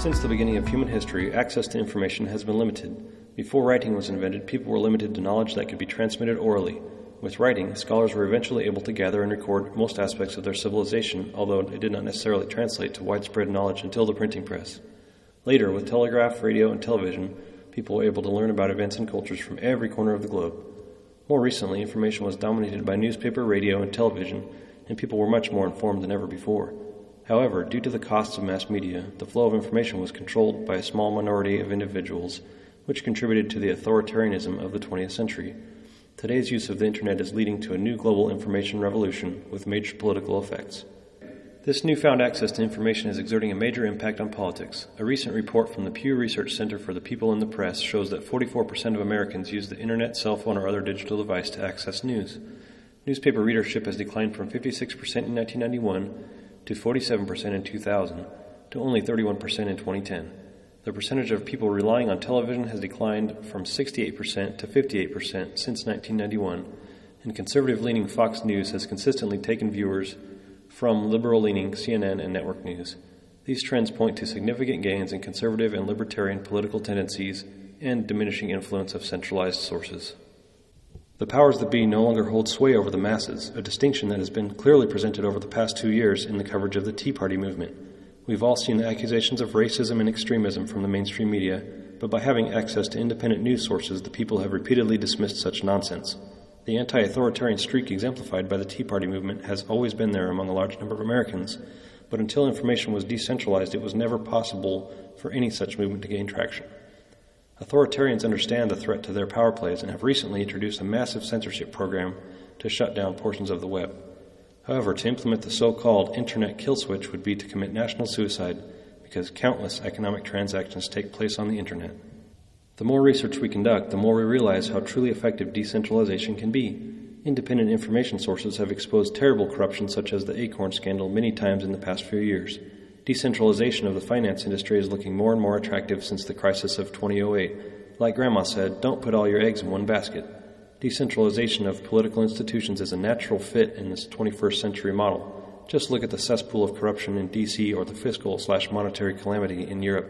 Since the beginning of human history, access to information has been limited. Before writing was invented, people were limited to knowledge that could be transmitted orally. With writing, scholars were eventually able to gather and record most aspects of their civilization, although it did not necessarily translate to widespread knowledge until the printing press. Later, with telegraph, radio, and television, people were able to learn about events and cultures from every corner of the globe. More recently, information was dominated by newspaper, radio, and television, and people were much more informed than ever before. However, due to the costs of mass media, the flow of information was controlled by a small minority of individuals, which contributed to the authoritarianism of the 20th century. Today's use of the internet is leading to a new global information revolution with major political effects. This newfound access to information is exerting a major impact on politics. A recent report from the Pew Research Center for the People in the Press shows that 44% of Americans use the internet, cell phone, or other digital device to access news. Newspaper readership has declined from 56% in 1991 to 47% in 2000 to only 31% in 2010. The percentage of people relying on television has declined from 68% to 58% since 1991, and conservative-leaning Fox News has consistently taken viewers from liberal-leaning CNN and network news. These trends point to significant gains in conservative and libertarian political tendencies and diminishing influence of centralized sources. The powers that be no longer hold sway over the masses, a distinction that has been clearly presented over the past 2 years in the coverage of the Tea Party movement. We've all seen the accusations of racism and extremism from the mainstream media, but by having access to independent news sources, the people have repeatedly dismissed such nonsense. The anti-authoritarian streak exemplified by the Tea Party movement has always been there among a large number of Americans, but until information was decentralized, it was never possible for any such movement to gain traction. Authoritarians understand the threat to their power plays and have recently introduced a massive censorship program to shut down portions of the web. However, to implement the so-called internet kill switch would be to commit national suicide because countless economic transactions take place on the internet. The more research we conduct, the more we realize how truly effective decentralization can be. Independent information sources have exposed terrible corruption such as the Acorn scandal many times in the past few years. Decentralization of the finance industry is looking more and more attractive since the crisis of 2008. Like Grandma said, don't put all your eggs in one basket. Decentralization of political institutions is a natural fit in this 21st century model. Just look at the cesspool of corruption in DC or the fiscal/monetary calamity in Europe.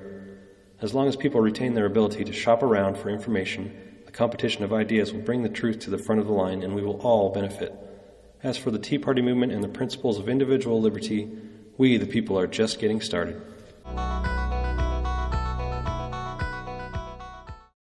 As long as people retain their ability to shop around for information, the competition of ideas will bring the truth to the front of the line and we will all benefit. As for the Tea Party movement and the principles of individual liberty, we, the people, are just getting started.